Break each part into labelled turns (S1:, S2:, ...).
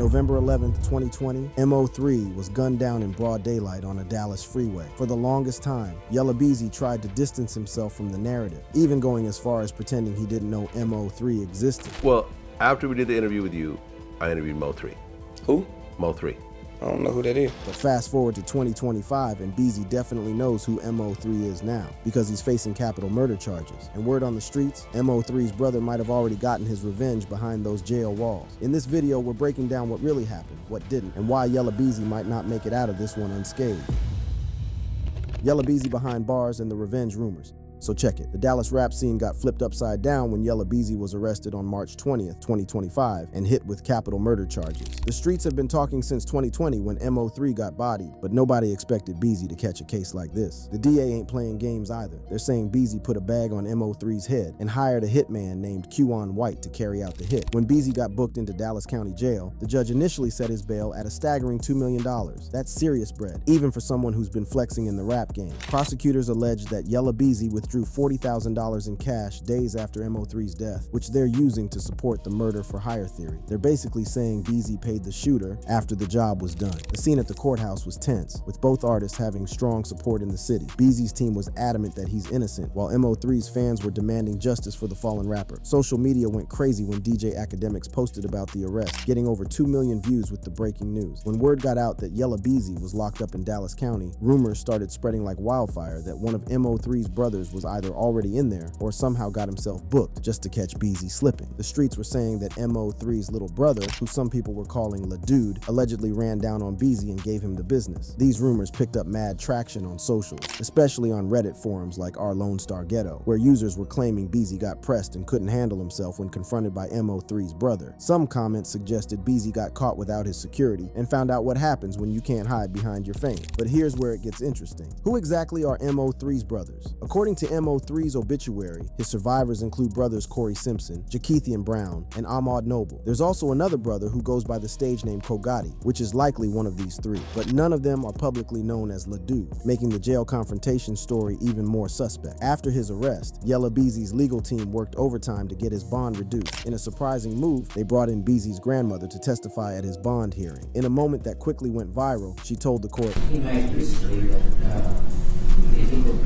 S1: November 11, 2020, MO3 was gunned down in broad daylight on a Dallas freeway. For the longest time, Yella Beezy tried to distance himself from the narrative, even going as far as pretending he didn't know MO3 existed.
S2: Well, after we did the interview with you, I interviewed MO3.
S3: Who?
S2: MO3.
S3: I don't know who that is.
S1: But fast forward to 2025, and Beezy definitely knows who MO3 is now, because he's facing capital murder charges. And word on the streets, MO3's brother might have already gotten his revenge behind those jail walls. In this video, we're breaking down what really happened, what didn't, and why Yella Beezy might not make it out of this one unscathed. Yella Beezy behind bars and the revenge rumors. So check it. The Dallas rap scene got flipped upside down when Yella Beezy was arrested on March 20th, 2025 and hit with capital murder charges. The streets have been talking since 2020 when MO3 got bodied, but nobody expected Beezy to catch a case like this. The DA ain't playing games either. They're saying Beezy put a bag on MO3's head and hired a hitman named Quan White to carry out the hit. When Beezy got booked into Dallas County Jail, the judge initially set his bail at a staggering $2 million. That's serious bread, even for someone who's been flexing in the rap game. Prosecutors alleged that Yella Beezy withdrew $40,000 in cash days after MO3's death, which they're using to support the murder-for-hire theory. They're basically saying Beezy paid the shooter after the job was done. The scene at the courthouse was tense, with both artists having strong support in the city. Beezy's team was adamant that he's innocent, while MO3's fans were demanding justice for the fallen rapper. Social media went crazy when DJ Academics posted about the arrest, getting over 2 million views with the breaking news. When word got out that Yella Beezy was locked up in Dallas County, rumors started spreading like wildfire that one of MO3's brothers was either already in there or somehow got himself booked just to catch Beezy slipping. The streets were saying that MO3's little brother, who some people were calling La Dude, allegedly ran down on Beezy and gave him the business. These rumors picked up mad traction on socials, especially on Reddit forums like our Lone Star Ghetto, where users were claiming Beezy got pressed and couldn't handle himself when confronted by MO3's brother. Some comments suggested Beezy got caught without his security and found out what happens when you can't hide behind your fame. But here's where it gets interesting. Who exactly are MO3's brothers? According to MO3's obituary, his survivors include brothers Corey Simpson, Jakeithian Brown, and Ahmaud Noble. There's also another brother who goes by the stage name Kogati, which is likely one of these three, but none of them are publicly known as Ledoux, making the jail confrontation story even more suspect. After his arrest, Yella Beezy's legal team worked overtime to get his bond reduced. In a surprising move, they brought in Beezy's grandmother to testify at his bond hearing. In a moment that quickly went viral, she told the court,
S4: He made recently that if he could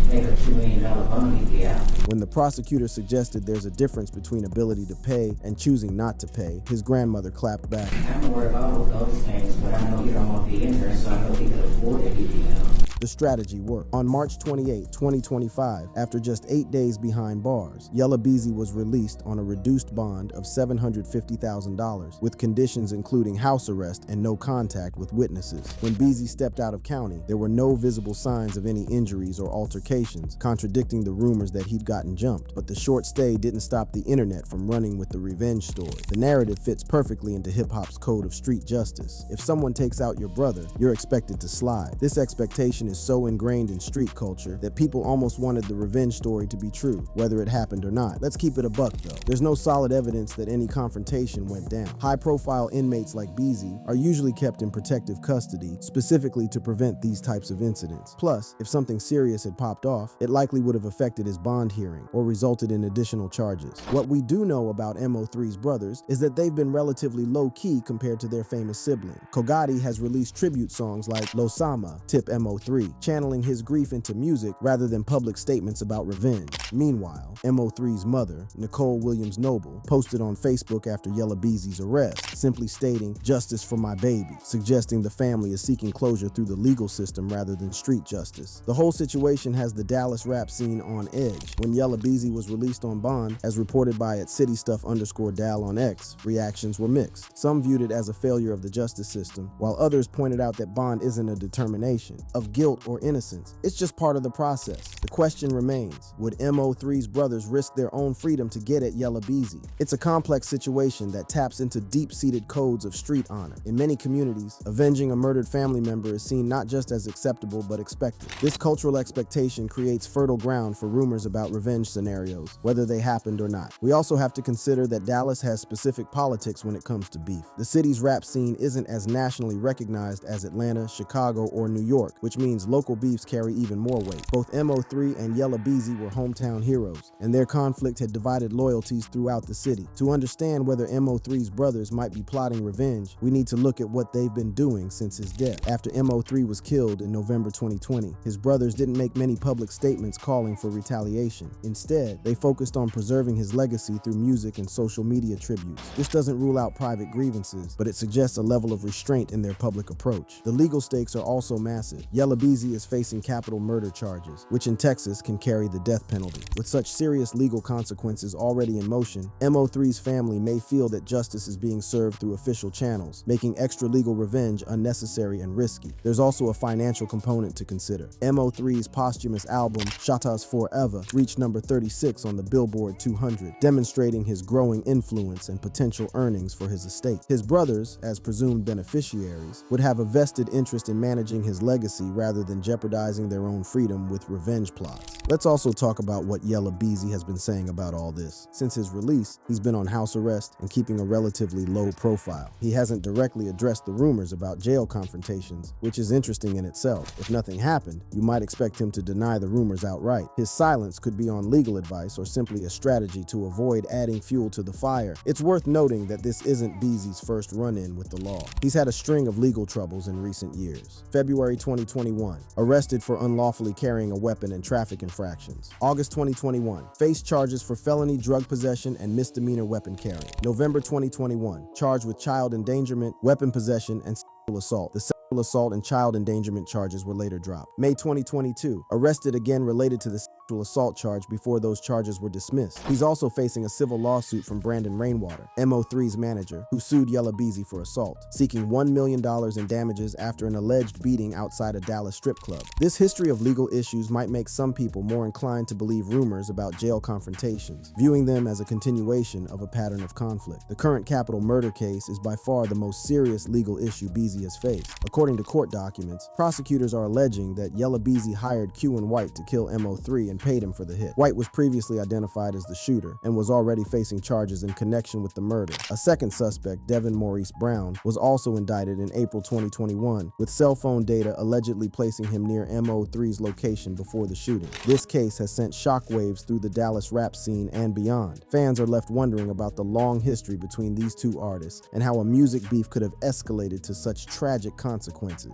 S4: make a $2 million bond, he'd be out.
S1: When the prosecutor suggested there's a difference between ability to pay and choosing not to pay, his grandmother clapped back.
S4: I'm not worried about all of those things, but I know you don't want to be in there, so I know he could afford it, he'd be out.
S1: The strategy worked. On March 28, 2025, after just 8 days behind bars, Yella Beezy was released on a reduced bond of $750,000 with conditions including house arrest and no contact with witnesses. When Beezy stepped out of county, there were no visible signs of any injuries or altercations, contradicting the rumors that he'd gotten jumped. But the short stay didn't stop the internet from running with the revenge story. The narrative fits perfectly into hip-hop's code of street justice. If someone takes out your brother, you're expected to slide. This expectation is so ingrained in street culture that people almost wanted the revenge story to be true, whether it happened or not. Let's keep it a buck though. There's no solid evidence that any confrontation went down. High-profile inmates like Beezy are usually kept in protective custody, specifically to prevent these types of incidents. Plus, if something serious had popped off, it likely would have affected his bond hearing or resulted in additional charges. What we do know about MO3's brothers is that they've been relatively low-key compared to their famous sibling. Kogati has released tribute songs like Lo Sama, Tip MO3, channeling his grief into music rather than public statements about revenge. Meanwhile, MO3's mother, Nicole Williams Noble, posted on Facebook after Yella Beezy's arrest, simply stating, "Justice for my baby," suggesting the family is seeking closure through the legal system rather than street justice. The whole situation has the Dallas rap scene on edge. When Yella Beezy was released on bond, as reported by @citystuff_Dal on X, reactions were mixed. Some viewed it as a failure of the justice system, while others pointed out that bond isn't a determination of guilt or innocence. It's just part of the process. The question remains, would MO3's brothers risk their own freedom to get at Yella Beezy? It's a complex situation that taps into deep-seated codes of street honor. In many communities, avenging a murdered family member is seen not just as acceptable but expected. This cultural expectation creates fertile ground for rumors about revenge scenarios, whether they happened or not. We also have to consider that Dallas has specific politics when it comes to beef. The city's rap scene isn't as nationally recognized as Atlanta, Chicago, or New York, which means means local beefs carry even more weight. Both MO3 and Yella Beezy were hometown heroes, and their conflict had divided loyalties throughout the city. To understand whether MO3's brothers might be plotting revenge, we need to look at what they've been doing since his death. After MO3 was killed in November 2020, his brothers didn't make many public statements calling for retaliation. Instead, they focused on preserving his legacy through music and social media tributes. This doesn't rule out private grievances, but it suggests a level of restraint in their public approach. The legal stakes are also massive. Yella Beezy is facing capital murder charges, which in Texas can carry the death penalty. With such serious legal consequences already in motion, MO3's family may feel that justice is being served through official channels, making extra legal revenge unnecessary and risky. There's also a financial component to consider. MO3's posthumous album, Shatta's Forever, reached number 36 on the Billboard 200, demonstrating his growing influence and potential earnings for his estate. His brothers, as presumed beneficiaries, would have a vested interest in managing his legacy rather than jeopardizing their own freedom with revenge plots. Let's also talk about what Yella Beezy has been saying about all this. Since his release, he's been on house arrest and keeping a relatively low profile. He hasn't directly addressed the rumors about jail confrontations, which is interesting in itself. If nothing happened, you might expect him to deny the rumors outright. His silence could be on legal advice or simply a strategy to avoid adding fuel to the fire. It's worth noting that this isn't Beezy's first run-in with the law. He's had a string of legal troubles in recent years. February 2021, arrested for unlawfully carrying a weapon and traffic infractions. August 2021, faced charges for felony drug possession and misdemeanor weapon carrying. November 2021, charged with child endangerment, weapon possession, and sexual assault. The sexual assault and child endangerment charges were later dropped. May 2022, arrested again related to the sexual assault charge before those charges were dismissed. He's also facing a civil lawsuit from Brandon Rainwater, MO3's manager, who sued Yella Beezy for assault, seeking $1 million in damages after an alleged beating outside a Dallas strip club. This history of legal issues might make some people more inclined to believe rumors about jail confrontations, viewing them as a continuation of a pattern of conflict. The current capital murder case is by far the most serious legal issue Beezy has faced. According to court documents, prosecutors are alleging that Yella Beezy hired Q and White to kill MO3 and paid him for the hit. White was previously identified as the shooter and was already facing charges in connection with the murder. A second suspect, Devin Maurice Brown, was also indicted in April 2021, with cell phone data allegedly placing him near MO3's location before the shooting. This case has sent shockwaves through the Dallas rap scene and beyond. Fans are left wondering about the long history between these two artists and how a music beef could have escalated to such tragic consequences.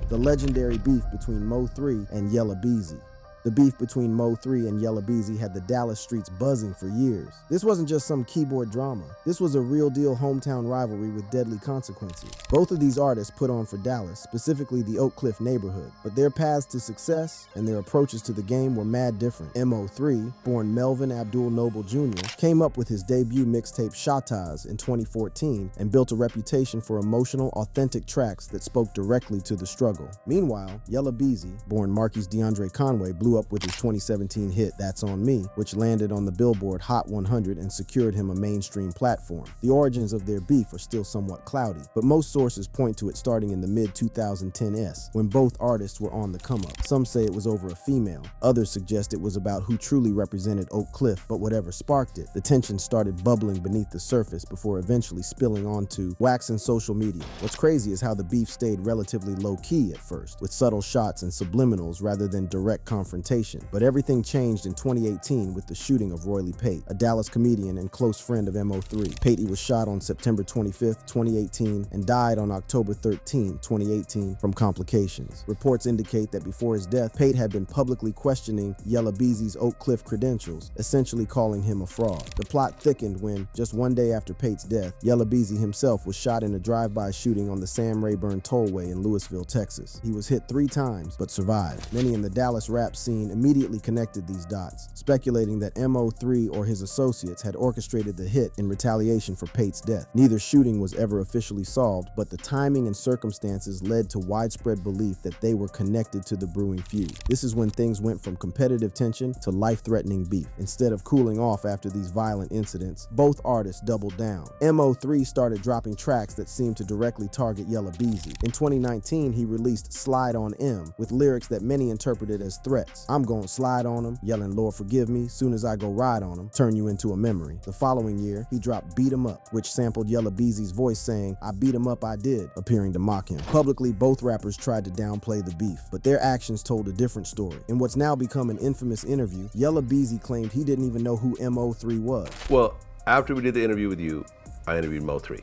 S1: The legendary beef between Mo3 and Yella Beezy. The beef between Mo3 and Yella Beezy had the Dallas streets buzzing for years. This wasn't just some keyboard drama. This was a real-deal hometown rivalry with deadly consequences. Both of these artists put on for Dallas, specifically the Oak Cliff neighborhood, but their paths to success and their approaches to the game were mad different. Mo3, born Melvin Abdul Noble Jr., came up with his debut mixtape Shatta's in 2014 and built a reputation for emotional, authentic tracks that spoke directly to the struggle. Meanwhile, Yella Beezy, born Marquise DeAndre Conway, blew up with his 2017 hit That's On Me, which landed on the Billboard Hot 100 and secured him a mainstream platform. The origins of their beef are still somewhat cloudy, but most sources point to it starting in the mid-2010s, when both artists were on the come-up. Some say it was over a female, others suggest it was about who truly represented Oak Cliff, but whatever sparked it, the tension started bubbling beneath the surface before eventually spilling onto wax and social media. What's crazy is how the beef stayed relatively low-key at first, with subtle shots and subliminals rather than direct confrontation. But everything changed in 2018 with the shooting of Roy Lee Pate, a Dallas comedian and close friend of Mo3. Pate was shot on September 25, 2018, and died on October 13, 2018, from complications. Reports indicate that before his death, Pate had been publicly questioning Yella Beezy's Oak Cliff credentials, essentially calling him a fraud. The plot thickened when, just one day after Pate's death, Yella Beezy himself was shot in a drive-by shooting on the Sam Rayburn Tollway in Louisville, Texas. He was hit 3 times, but survived. Many in the Dallas rap scene immediately connected these dots, speculating that Mo3 or his associates had orchestrated the hit in retaliation for Pate's death. Neither shooting was ever officially solved, but the timing and circumstances led to widespread belief that they were connected to the brewing feud. This is when things went from competitive tension to life-threatening beef. Instead of cooling off after these violent incidents, both artists doubled down. Mo3 started dropping tracks that seemed to directly target Yella Beezy. In 2019, he released Slide on M with lyrics that many interpreted as threats. hits. I'm gon' slide on him, yelling Lord forgive me, soon as I go ride on him, turn you into a memory. The following year, he dropped Beat 'em Up, which sampled Yella Beezy's voice saying, I beat him up, I did, appearing to mock him. Publicly, both rappers tried to downplay the beef, but their actions told a different story. In what's now become an infamous interview, Yella Beezy claimed he didn't even know who MO3 was.
S2: Well, after we did the interview with you, I interviewed MO3.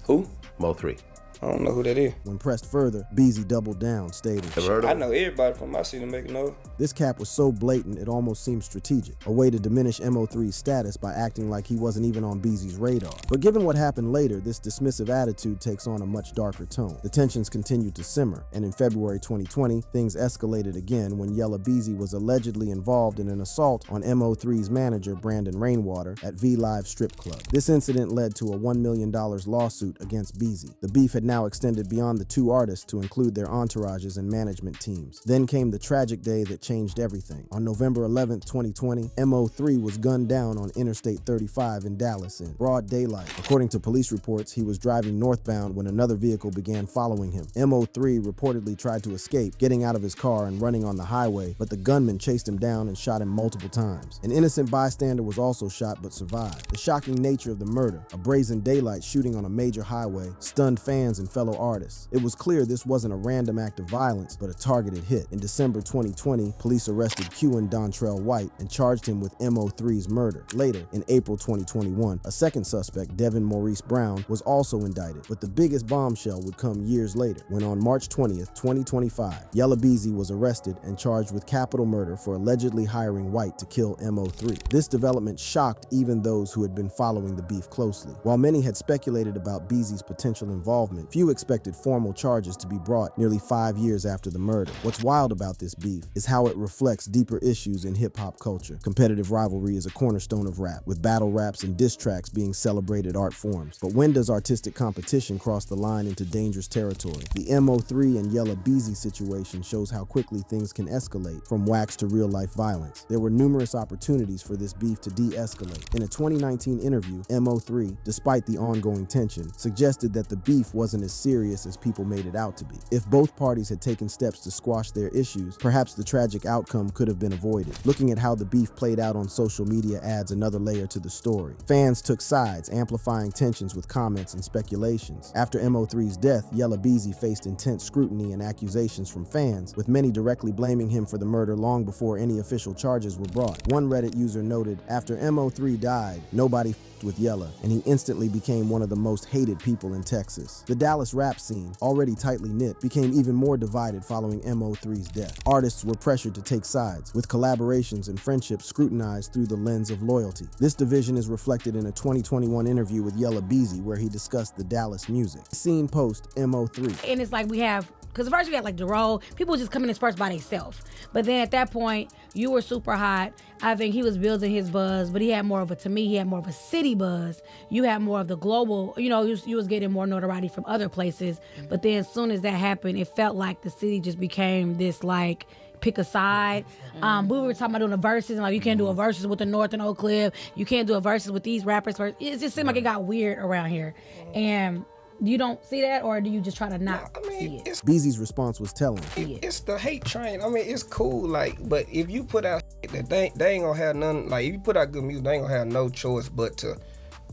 S3: Who?
S2: MO3.
S3: I don't know who that is.
S1: When pressed further, Beezy doubled down, stating,
S2: Ever heard of
S3: I
S2: him?
S3: know everybody from my city making noise.
S1: This cap was so blatant it almost seemed strategic, a way to diminish MO3's status by acting like he wasn't even on Beezy's radar. But given what happened later, this dismissive attitude takes on a much darker tone. The tensions continued to simmer, and in February 2020, things escalated again when Yella Beezy was allegedly involved in an assault on MO3's manager, Brandon Rainwater, at V-Live Strip Club. This incident led to a $1 million lawsuit against Beezy. The beef had now extended beyond the two artists to include their entourages and management teams. Then came the tragic day that changed everything. On November 11, 2020, MO3 was gunned down on Interstate 35 in Dallas in broad daylight. According to police reports, he was driving northbound when another vehicle began following him. MO3 reportedly tried to escape, getting out of his car and running on the highway, but the gunman chased him down and shot him multiple times. An innocent bystander was also shot but survived. The shocking nature of the murder, a brazen daylight shooting on a major highway, stunned fans and fellow artists. It was clear this wasn't a random act of violence, but a targeted hit. In December 2020, police arrested Q and Dontrell White and charged him with MO3's murder. Later, in April 2021, a second suspect, Devin Maurice Brown, was also indicted, but the biggest bombshell would come years later, when on March 20th, 2025, Yella Beezy was arrested and charged with capital murder for allegedly hiring White to kill MO3. This development shocked even those who had been following the beef closely. While many had speculated about Beezy's potential involvement, few expected formal charges to be brought nearly 5 years after the murder. What's wild about this beef is how it reflects deeper issues in hip-hop culture. Competitive rivalry is a cornerstone of rap, with battle raps and diss tracks being celebrated art forms. But when does artistic competition cross the line into dangerous territory? The MO3 and Yella Beezy situation shows how quickly things can escalate from wax to real-life violence. There were numerous opportunities for this beef to de-escalate. In a 2019 interview, MO3, despite the ongoing tension, suggested that the beef wasn't as serious as people made it out to be. If both parties had taken steps to squash their issues, perhaps the tragic outcome could have been avoided. Looking at how the beef played out on social media adds another layer to the story. Fans took sides, amplifying tensions with comments and speculations. After MO3's death, Yella Beezy faced intense scrutiny and accusations from fans, with many directly blaming him for the murder long before any official charges were brought. One Reddit user noted, after MO3 died, nobody with Yella, and he instantly became one of the most hated people in Texas. The Dallas rap scene, already tightly knit, became even more divided following MO3's death. Artists were pressured to take sides, with collaborations and friendships scrutinized through the lens of loyalty. This division is reflected in a 2021 interview with Yella Beezy, where he discussed the Dallas music scene post MO3.
S5: And it's like we have, because at first we had like Darrell, people just coming in first by themselves. But then at that point, you were super hot. I think he was building his buzz, but he had more of a, to me, he had more of a city buzz. You had more of the global, you was getting more notoriety from other places. But then as soon as that happened, it felt like the city just became this like, pick a side. We were talking about doing the verses, and like you can't do a verses with the North and Oak Cliff. You can't do a verses with these rappers. It just seemed like it got weird around here. And you don't see that, or do you just try to not see it?
S1: Beezy's response was telling.
S3: It's the hate train. I mean, it's cool, but if you put out that they ain't gonna have none, like if you put out good music, they ain't gonna have no choice but to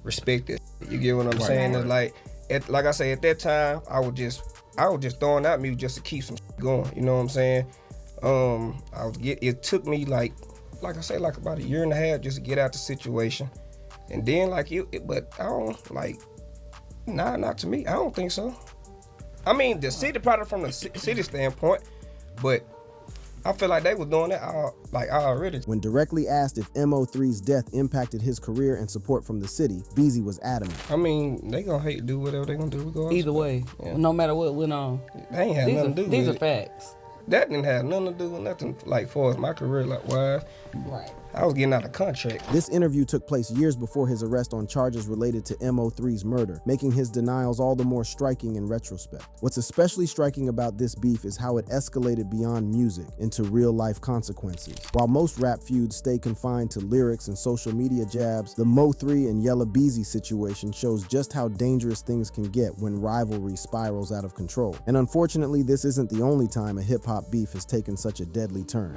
S3: respect it. You get what I'm saying? It's like I say, at that time, I was just throwing out music just to keep some going. You know what I'm saying? It took me like I say, like about a year and a half just to get out the situation, and then but I don't like. Nah, not to me. I don't think so. I mean, the city, probably from the city standpoint, but I feel like they were doing that already.
S1: When directly asked if MO3's death impacted his career and support from the city, Beezy was adamant.
S3: I mean, they gonna hate to do whatever they gonna do regardless.
S6: Either way, no matter what went on.
S3: They ain't had nothing to do with it.
S6: These are facts.
S3: That didn't have nothing to do with nothing, like, far as my career, like, wise.
S6: Right.
S3: I was getting out of contract.
S1: This interview took place years before his arrest on charges related to MO3's murder, making his denials all the more striking in retrospect. What's especially striking about this beef is how it escalated beyond music into real-life consequences. While most rap feuds stay confined to lyrics and social media jabs, the MO3 and Yella Beezy situation shows just how dangerous things can get when rivalry spirals out of control. And unfortunately, this isn't the only time a hip-hop beef has taken such a deadly turn.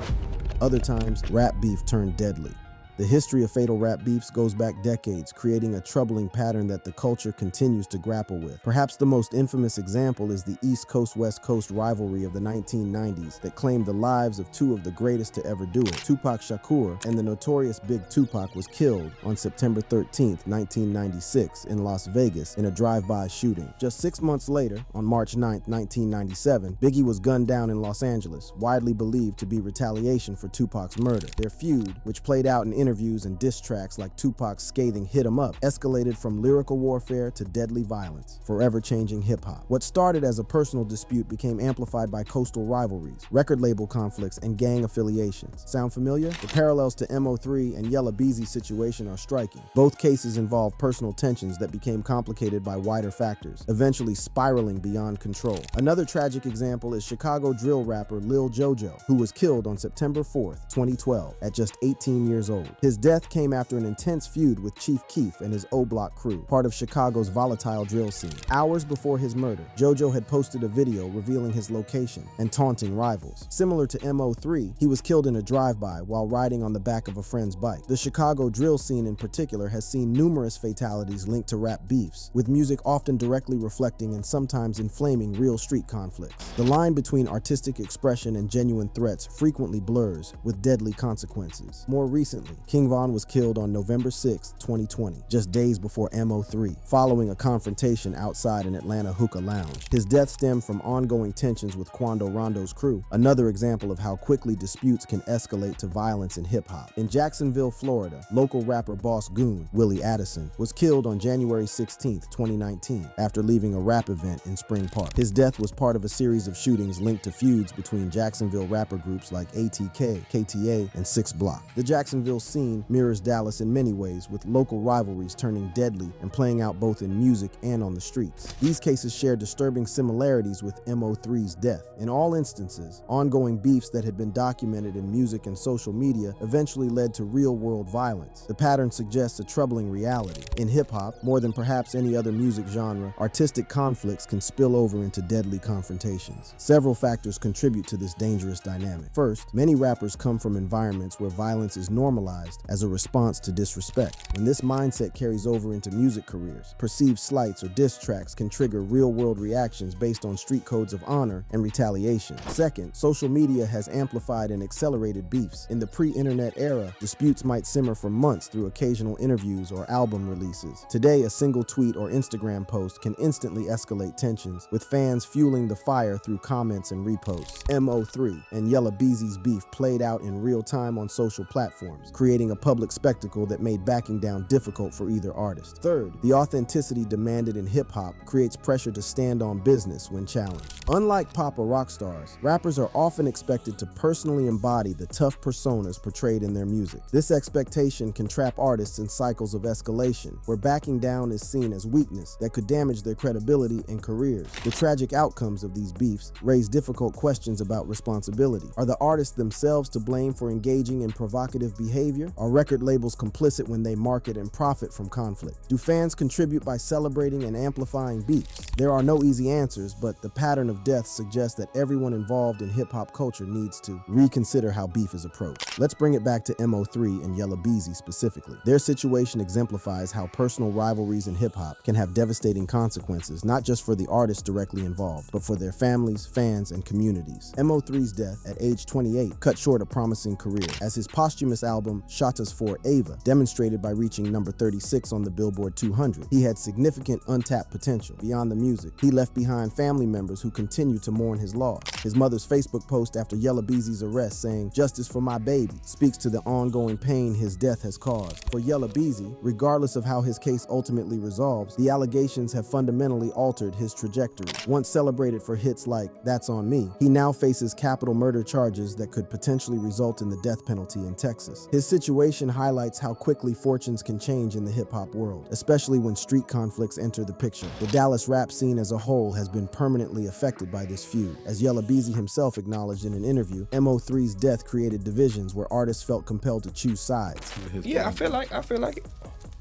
S1: Other times, rap beef turned deadly. The history of fatal rap beefs goes back decades, creating a troubling pattern that the culture continues to grapple with. Perhaps the most infamous example is the East Coast-West Coast rivalry of the 1990s that claimed the lives of two of the greatest to ever do it. Tupac Shakur and the notorious Big Tupac was killed on September 13th, 1996 in Las Vegas in a drive-by shooting. Just 6 months later, on March 9th, 1997, Biggie was gunned down in Los Angeles, widely believed to be retaliation for Tupac's murder. Their feud, which played out in interviews and diss tracks like Tupac's scathing "Hit 'Em Up," escalated from lyrical warfare to deadly violence, forever changing hip-hop. What started as a personal dispute became amplified by coastal rivalries, record label conflicts, and gang affiliations. Sound familiar? The parallels to MO3 and Yella Beezy's situation are striking. Both cases involve personal tensions that became complicated by wider factors, eventually spiraling beyond control. Another tragic example is Chicago drill rapper Lil JoJo, who was killed on September 4th, 2012, at just 18 years old. His death came after an intense feud with Chief Keef and his O-Block crew, part of Chicago's volatile drill scene. Hours before his murder, JoJo had posted a video revealing his location and taunting rivals. Similar to MO3, he was killed in a drive-by while riding on the back of a friend's bike. The Chicago drill scene in particular has seen numerous fatalities linked to rap beefs, with music often directly reflecting and sometimes inflaming real street conflicts. The line between artistic expression and genuine threats frequently blurs, with deadly consequences. More recently, King Von was killed on November 6, 2020, just days before MO3, following a confrontation outside an Atlanta hookah lounge. His death stemmed from ongoing tensions with Quando Rondo's crew, another example of how quickly disputes can escalate to violence in hip-hop. In Jacksonville, Florida, local rapper Boss Goon, Willie Addison, was killed on January 16, 2019, after leaving a rap event in Spring Park. His death was part of a series of shootings linked to feuds between Jacksonville rapper groups like ATK, KTA, and 6 Block. The Jacksonville scene mirrors Dallas in many ways, with local rivalries turning deadly and playing out both in music and on the streets. These cases share disturbing similarities with MO3's death. In all instances, ongoing beefs that had been documented in music and social media eventually led to real-world violence. The pattern suggests a troubling reality. In hip-hop, more than perhaps any other music genre, artistic conflicts can spill over into deadly confrontations. Several factors contribute to this dangerous dynamic. First, many rappers come from environments where violence is normalized as a response to disrespect. When this mindset carries over into music careers, perceived slights or diss tracks can trigger real-world reactions based on street codes of honor and retaliation. Second, social media has amplified and accelerated beefs. In the pre-internet era, disputes might simmer for months through occasional interviews or album releases. Today, a single tweet or Instagram post can instantly escalate tensions, with fans fueling the fire through comments and reposts. MO3 and Yella Beezy's beef played out in real time on social platforms, creating a public spectacle that made backing down difficult for either artist. Third, the authenticity demanded in hip-hop creates pressure to stand on business when challenged. Unlike pop or rock stars, rappers are often expected to personally embody the tough personas portrayed in their music. This expectation can trap artists in cycles of escalation, where backing down is seen as weakness that could damage their credibility and careers. The tragic outcomes of these beefs raise difficult questions about responsibility. Are the artists themselves to blame for engaging in provocative behavior? Are record labels complicit when they market and profit from conflict? Do fans contribute by celebrating and amplifying beefs? There are no easy answers, but the pattern of death suggests that everyone involved in hip-hop culture needs to reconsider how beef is approached. Let's bring it back to MO3 and Yella Beezy specifically. Their situation exemplifies how personal rivalries in hip-hop can have devastating consequences, not just for the artists directly involved, but for their families, fans, and communities. MO3's death at age 28 cut short a promising career, as his posthumous album Shotas for Ava demonstrated by reaching number 36 on the Billboard 200. He had significant untapped potential. Beyond the music, he left behind family members who continue to mourn his loss. His mother's Facebook post after Yella Beezy's arrest saying, "Justice for my baby," speaks to the ongoing pain his death has caused. For Yella Beezy, regardless of how his case ultimately resolves, the allegations have fundamentally altered his trajectory. Once celebrated for hits like That's On Me, he now faces capital murder charges that could potentially result in the death penalty in Texas. His situation highlights how quickly fortunes can change in the hip-hop world, especially when street conflicts enter the picture. The Dallas rap scene as a whole has been permanently affected by this feud. As Yella Beezy himself acknowledged in an interview, MO3's death created divisions where artists felt compelled to choose sides.
S3: Yeah, I feel like it.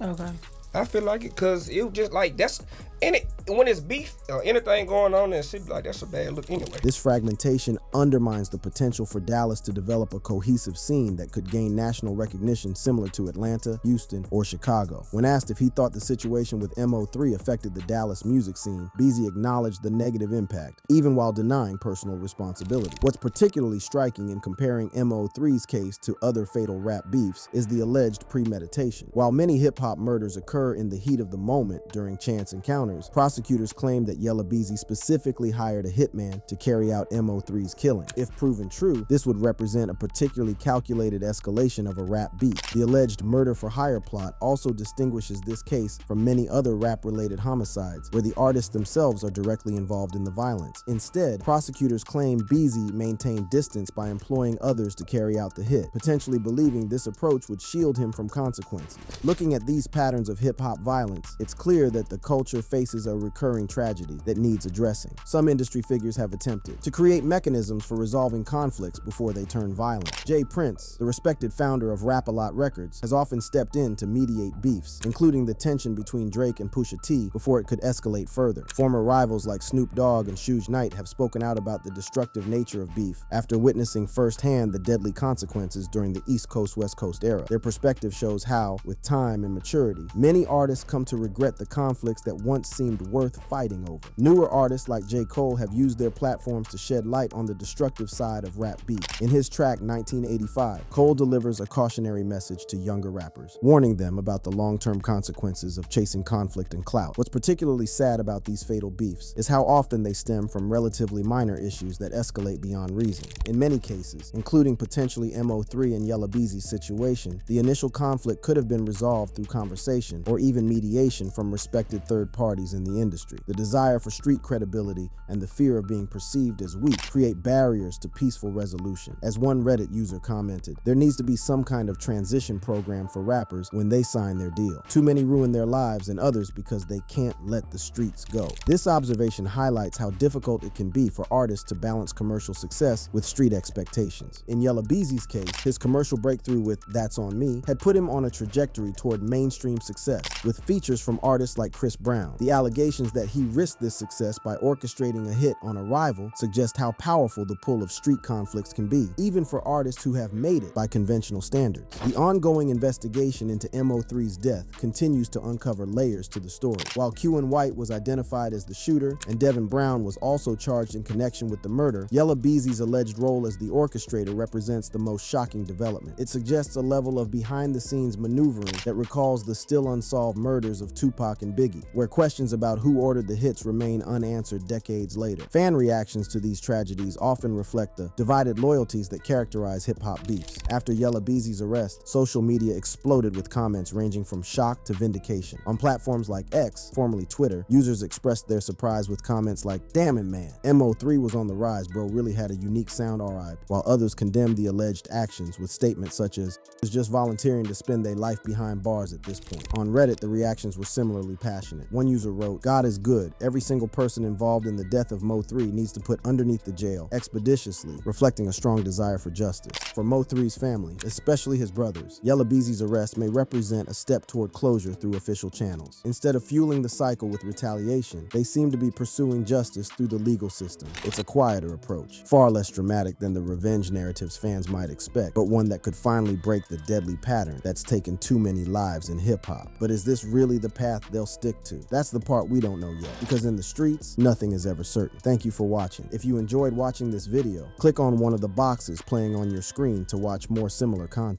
S5: Okay.
S3: I feel like it because it was just like that's and it when it's beef or anything going on and shit like that's a bad look anyway.
S1: This fragmentation undermines the potential for Dallas to develop a cohesive scene that could gain national recognition similar to Atlanta, Houston, or Chicago. When asked if he thought the situation with MO3 affected the Dallas music scene, Beezy acknowledged the negative impact, even while denying personal responsibility. What's particularly striking in comparing MO3's case to other fatal rap beefs is the alleged premeditation. While many hip-hop murders occur in the heat of the moment during chance encounters, prosecutors claim that Yella Beezy specifically hired a hitman to carry out MO3's killing. If proven true, this would represent a particularly calculated escalation of a rap beef. The alleged murder-for-hire plot also distinguishes this case from many other rap-related homicides, where the artists themselves are directly involved in the violence. Instead, prosecutors claim Beezy maintained distance by employing others to carry out the hit, potentially believing this approach would shield him from consequences. Looking at these patterns of hip-hop violence, it's clear that the culture faces a recurring tragedy that needs addressing. Some industry figures have attempted to create mechanisms for resolving conflicts before they turn violent. Jay Prince, the respected founder of Rap-A-Lot Records, has often stepped in to mediate beefs, including the tension between Drake and Pusha T before it could escalate further. Former rivals like Snoop Dogg and Suge Knight have spoken out about the destructive nature of beef after witnessing firsthand the deadly consequences during the East Coast-West Coast era. Their perspective shows how, with time and maturity, many artists come to regret the conflicts that once seemed worth fighting over. Newer artists like J. Cole have used their platforms to shed light on the destructive side of rap beef. In his track 1985, Cole delivers a cautionary message to younger rappers, warning them about the long-term consequences of chasing conflict and clout. What's particularly sad about these fatal beefs is how often they stem from relatively minor issues that escalate beyond reason. In many cases, including potentially MO3 and Yella Beezy's situation, the initial conflict could have been resolved through conversation or even mediation from respected third parties in the industry. The desire for street credibility and the fear of being perceived as weak create barriers to peaceful resolution. As one Reddit user commented, there needs to be some kind of transition program for rappers when they sign their deal. Too many ruin their lives and others because they can't let the streets go. This observation highlights how difficult it can be for artists to balance commercial success with street expectations. In Yella Beezy's case, his commercial breakthrough with That's On Me had put him on a trajectory toward mainstream success, with features from artists like Chris Brown. The allegations that he risked this success by orchestrating a hit on a rival suggest how powerful the pull of street conflicts can be, even for artists who have made it by conventional standards. The ongoing investigation into MO3's death continues to uncover layers to the story. While Q and White was identified as the shooter and Devin Brown was also charged in connection with the murder, Yella Beezy's alleged role as the orchestrator represents the most shocking development. It suggests a level of behind-the-scenes maneuvering that recalls the still unsolved murders of Tupac and Biggie, where questions about who ordered the hits remain unanswered decades later. Fan reactions to these tragedies often reflect the divided loyalties that characterize hip-hop beefs. After Yella Beezy's arrest, social media exploded with comments ranging from shock to vindication. On platforms like X, formerly Twitter, users expressed their surprise with comments like, "Damn it, man, MO3 was on the rise, bro, really had a unique sound, RIP," while others condemned the alleged actions with statements such as, "It's just volunteering to spend their life behind bars at this point." On Reddit, the reactions were similarly passionate. One user wrote, "God is good. Every single person involved in the death of Mo3 needs to put underneath the jail expeditiously," reflecting a strong desire for justice. For Mo3's family, especially his brothers, Yella Beezy's arrest may represent a step toward closure through official channels. Instead of fueling the cycle with retaliation, they seem to be pursuing justice through the legal system. It's a quieter approach, far less dramatic than the revenge narratives fans might expect, but one that could finally break the deadly pattern that's taken too many lives in hip-hop. But is this really the path they'll stick to? That's the part we don't know yet, because in the streets, nothing is ever certain. Thank you for watching. If you enjoyed watching this video, click on one of the boxes playing on your screen to watch more similar content.